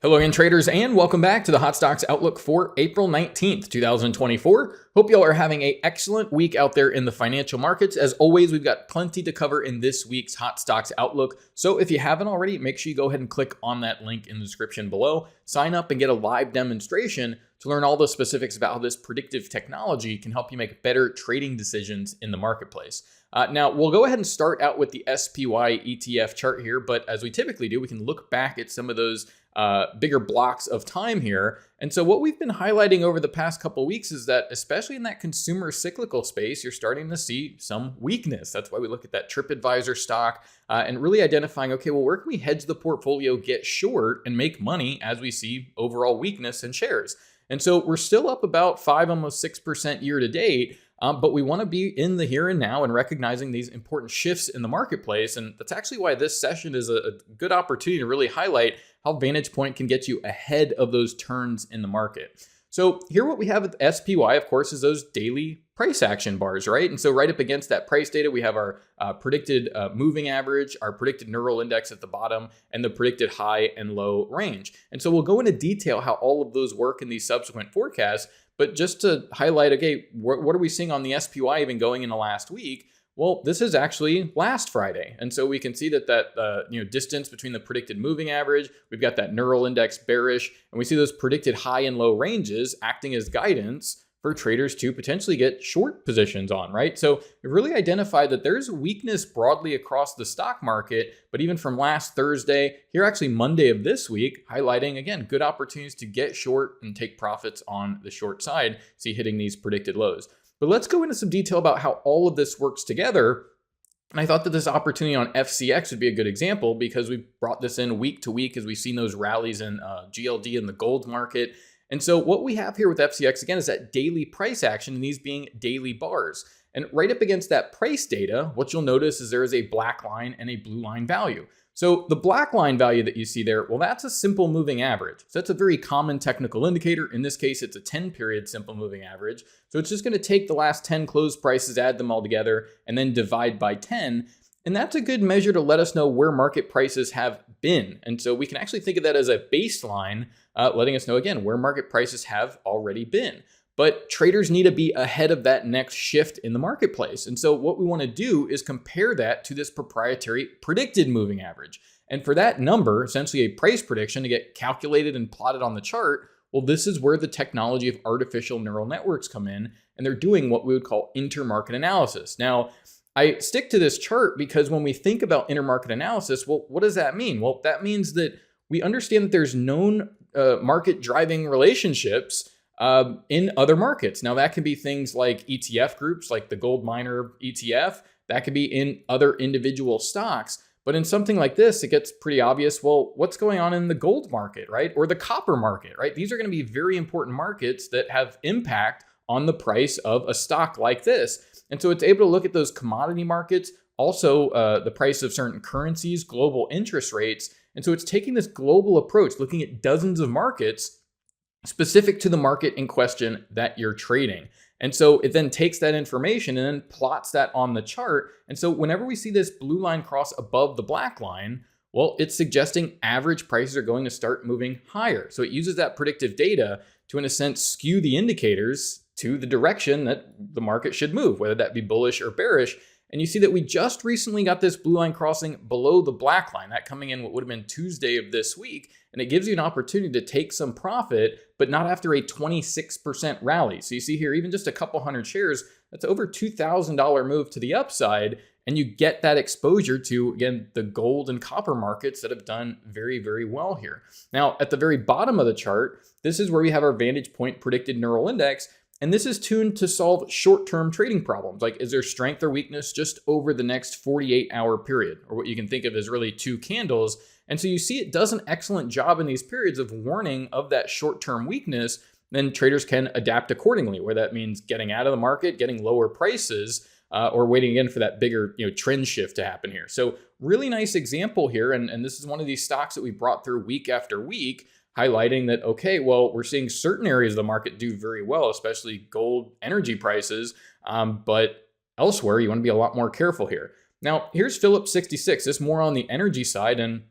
Hello again, traders, and welcome back to the Hot Stocks Outlook for April 19th, 2024. Hope y'all are having an excellent week out there in the financial markets. As always, we've got plenty to cover in this week's Hot Stocks Outlook. So if you haven't already, make sure you go ahead and click on that link in the description below. Sign up and get a live demonstration to learn all the specifics about how this predictive technology can help you make better trading decisions in the marketplace. Now, we'll go ahead and start out with the SPY ETF chart here, but as we typically do, we can look back at some of those bigger blocks of time here. And so what we've been highlighting over the past couple of weeks is that, especially in that consumer cyclical space, you're starting to see some weakness. That's why we look at that TripAdvisor stock and really identifying, okay, well, where can we hedge the portfolio, get short, and make money as we see overall weakness in shares? And so we're still up about 5, almost 6% year to date. But we want to be in the here and now and recognizing these important shifts in the marketplace. And that's actually why this session is a good opportunity to really highlight how VantagePoint can get you ahead of those turns in the market. So here what we have with SPY, of course, is those daily price action bars, right? And so right up against that price data, we have our predicted moving average, our predicted neural index at the bottom, and the predicted high and low range. And so we'll go into detail how all of those work in these subsequent forecasts. But just to highlight, okay, what are we seeing on the SPY even going into last week? Well, this is actually last Friday. And so we can see that distance between the predicted moving average, we've got that neural index bearish, and we see those predicted high and low ranges acting as guidance for traders to potentially get short positions on, right? So we've really identified that there's weakness broadly across the stock market, but even from last Thursday, here actually Monday of this week, highlighting, again, good opportunities to get short and take profits on the short side, see hitting these predicted lows. But let's go into some detail about how all of this works together. And I thought that this opportunity on FCX would be a good example because we brought this in week to week as we've seen those rallies in GLD and the gold market. And so what we have here with FCX, again, is that daily price action, and these being daily bars. And right up against that price data, what you'll notice is there is a black line and a blue line value. So the black line value that you see there, well, that's a simple moving average. So that's a very common technical indicator. In this case, it's a 10-period simple moving average. So it's just going to take the last 10 closed prices, add them all together, and then divide by 10. And that's a good measure to let us know where market prices have been. And so we can actually think of that as a baseline, letting us know, again, where market prices have already been. But traders need to be ahead of that next shift in the marketplace. And so what we want to do is compare that to this proprietary predicted moving average. And for that number, essentially a price prediction to get calculated and plotted on the chart, well, this is where the technology of artificial neural networks come in, and they're doing what we would call intermarket analysis. Now, I stick to this chart because when we think about intermarket analysis, well, what does that mean? Well, that means that we understand that there's known market driving relationships in other markets. Now, that can be things like ETF groups, like the gold miner ETF. That could be in other individual stocks. But in something like this, it gets pretty obvious, well, what's going on in the gold market, right? Or the copper market, right? These are going to be very important markets that have impact on the price of a stock like this. And so it's able to look at those commodity markets, also the price of certain currencies, global interest rates. And so it's taking this global approach, looking at dozens of markets specific to the market in question that you're trading. And so it then takes that information and then plots that on the chart. And so whenever we see this blue line cross above the black line, well, it's suggesting average prices are going to start moving higher. So it uses that predictive data to, in a sense, skew the indicators to the direction that the market should move, whether that be bullish or bearish. And you see that we just recently got this blue line crossing below the black line, that coming in what would have been Tuesday of this week. And it gives you an opportunity to take some profit, but not after a 26% rally. So you see here, even just a couple hundred shares, that's over $2,000 move to the upside. And you get that exposure to, again, the gold and copper markets that have done very, very well here. Now, at the very bottom of the chart, this is where we have our VantagePoint predicted neural index. And this is tuned to solve short-term trading problems. Like, is there strength or weakness just over the next 48-hour period, or what you can think of as really 2 candles. And so you see it does an excellent job in these periods of warning of that short-term weakness. Then traders can adapt accordingly, where that means getting out of the market, getting lower prices, or waiting again for that bigger trend shift to happen here. So really nice example here. And this is one of these stocks that we brought through week after week, highlighting that, okay, well, we're seeing certain areas of the market do very well, especially gold energy prices. But elsewhere, you want to be a lot more careful here. Now, here's Phillips 66. This more on the energy side. And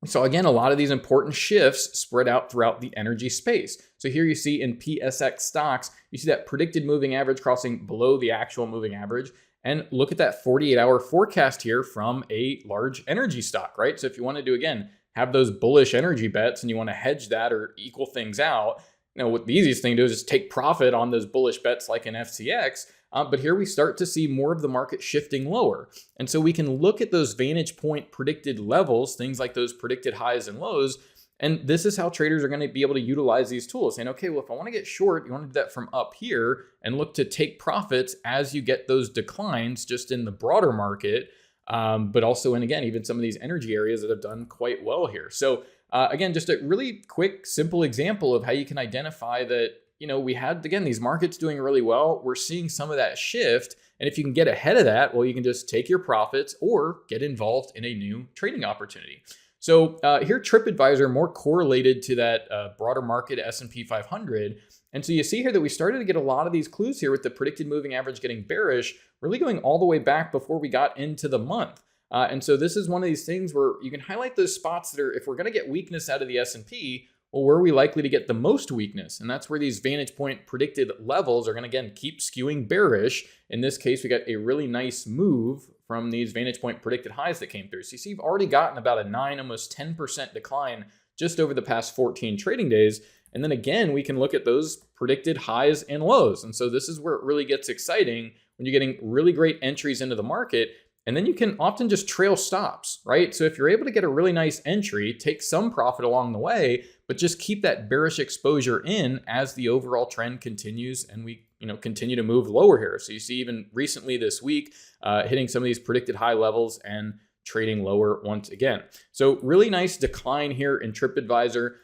So again, a lot of these important shifts spread out throughout the energy space. So here you see in PSX stocks, you see that predicted moving average crossing below the actual moving average. And look at that 48-hour forecast here from a large energy stock, right? So if you want to do, again, have those bullish energy bets and you want to hedge that or equal things out, what the easiest thing to do is just take profit on those bullish bets like an FCX. But here we start to see more of the market shifting lower. And so we can look at those VantagePoint predicted levels, things like those predicted highs and lows. And this is how traders are going to be able to utilize these tools, saying, okay, well, if I want to get short, you want to do that from up here and look to take profits as you get those declines just in the broader market. But also, and again, even some of these energy areas that have done quite well here. So again, just a really quick, simple example of how you can identify that, we had, again, these markets doing really well. We're seeing some of that shift. And if you can get ahead of that, well, you can just take your profits or get involved in a new trading opportunity. So here, TripAdvisor more correlated to that broader market S&P 500. And so you see here that we started to get a lot of these clues here with the predicted moving average getting bearish, really going all the way back before we got into the month. And so this is one of these things where you can highlight those spots that are, if we're going to get weakness out of the S&P, well, where are we likely to get the most weakness? And that's where these VantagePoint predicted levels are going to, again, keep skewing bearish. In this case, we got a really nice move from these VantagePoint predicted highs that came through. So you see, you've already gotten about a 9, almost 10% decline just over the past 14 trading days. And then again, we can look at those predicted highs and lows. And so this is where it really gets exciting when you're getting really great entries into the market. And then you can often just trail stops, right? So if you're able to get a really nice entry, take some profit along the way, but just keep that bearish exposure in as the overall trend continues and we continue to move lower here. So you see even recently this week, hitting some of these predicted high levels and trading lower once again. So really nice decline here in TripAdvisor.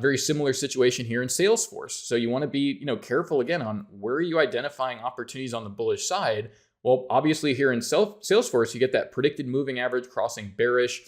Very similar situation here in Salesforce. So you want to be careful again on where are you identifying opportunities on the bullish side. Well, obviously here in Salesforce, you get that predicted moving average crossing bearish.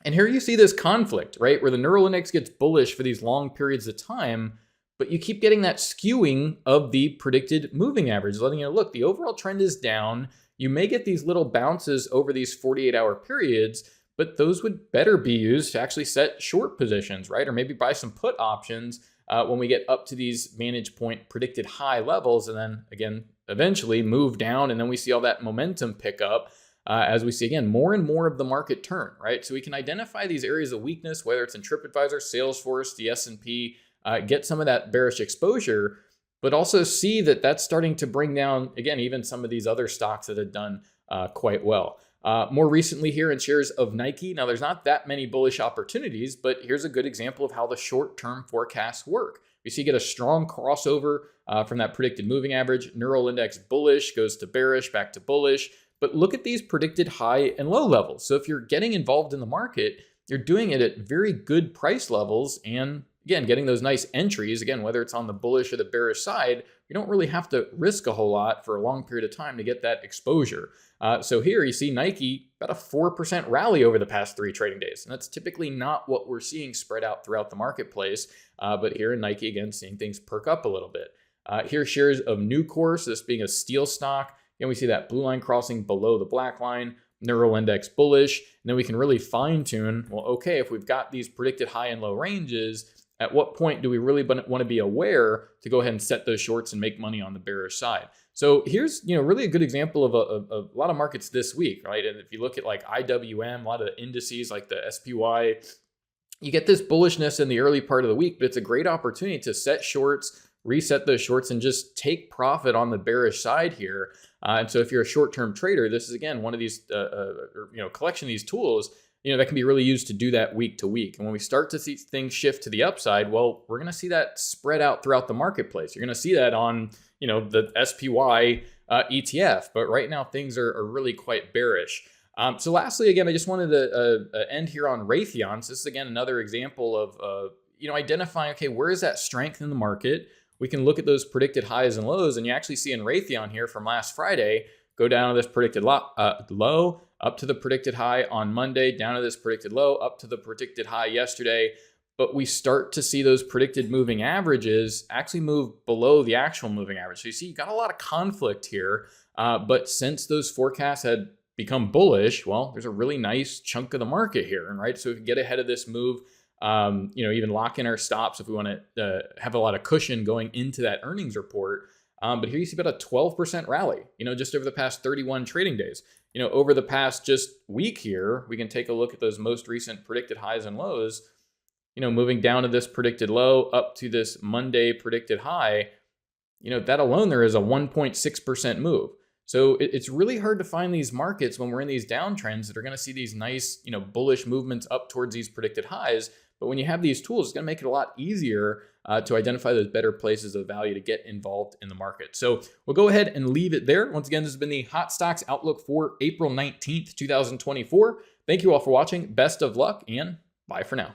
And here you see this conflict, right? Where the neural index gets bullish for these long periods of time, but you keep getting that skewing of the predicted moving average, letting you know, look, the overall trend is down. You may get these little bounces over these 48-hour periods, but those would better be used to actually set short positions, right? Or maybe buy some put options when we get up to these VantagePoint predicted high levels. And then again, eventually move down. And then we see all that momentum pick up as we see, again, more and more of the market turn, right? So we can identify these areas of weakness, whether it's in TripAdvisor, Salesforce, the S&P, get some of that bearish exposure, but also see that that's starting to bring down, again, even some of these other stocks that had done quite well. More recently here in shares of Nike, now there's not that many bullish opportunities, but here's a good example of how the short-term forecasts work. You see, you get a strong crossover from that predicted moving average. Neural index bullish goes to bearish, back to bullish. But look at these predicted high and low levels. So if you're getting involved in the market, you're doing it at very good price levels and, again, getting those nice entries. Again, whether it's on the bullish or the bearish side, you don't really have to risk a whole lot for a long period of time to get that exposure. So here you see Nike about a 4% rally over the past 3 trading days. And that's typically not what we're seeing spread out throughout the marketplace. But here in Nike, again, seeing things perk up a little bit. Here shares of Nucor, so this being a steel stock. And we see that blue line crossing below the black line, neural index bullish. And then we can really fine tune, well, okay, if we've got these predicted high and low ranges, at what point do we really want to be aware to go ahead and set those shorts and make money on the bearish side? So here's, really a good example of a lot of markets this week, right? And if you look at like IWM, a lot of the indices like the SPY, you get this bullishness in the early part of the week, but it's a great opportunity to set shorts, reset those shorts, and just take profit on the bearish side here. And so if you're a short-term trader, this is, again, one of these, collection of these tools, that can be really used to do that week to week. And when we start to see things shift to the upside, well, we're going to see that spread out throughout the marketplace. You're going to see that on, the SPY ETF. But right now, things are really quite bearish. So lastly, again, I just wanted to end here on Raytheon. So this is, again, another example of, identifying, okay, where is that strength in the market? We can look at those predicted highs and lows, and you actually see in Raytheon here from last Friday, go down to this predicted low, up to the predicted high on Monday, down to this predicted low, up to the predicted high yesterday. But we start to see those predicted moving averages actually move below the actual moving average. So you see, you got a lot of conflict here. But since those forecasts had become bullish, well, there's a really nice chunk of the market here, right? So if we get ahead of this move, even lock in our stops if we want to have a lot of cushion going into that earnings report. But here you see about a 12% rally, just over the past 31 trading days. Over the past just week here, we can take a look at those most recent predicted highs and lows, moving down to this predicted low up to this Monday predicted high, that alone there is a 1.6% move. So it's really hard to find these markets when we're in these downtrends that are going to see these nice, bullish movements up towards these predicted highs. But when you have these tools, it's going to make it a lot easier to identify those better places of value to get involved in the market. So we'll go ahead and leave it there. Once again, this has been the Hot Stocks Outlook for April 19th, 2024. Thank you all for watching. Best of luck and bye for now.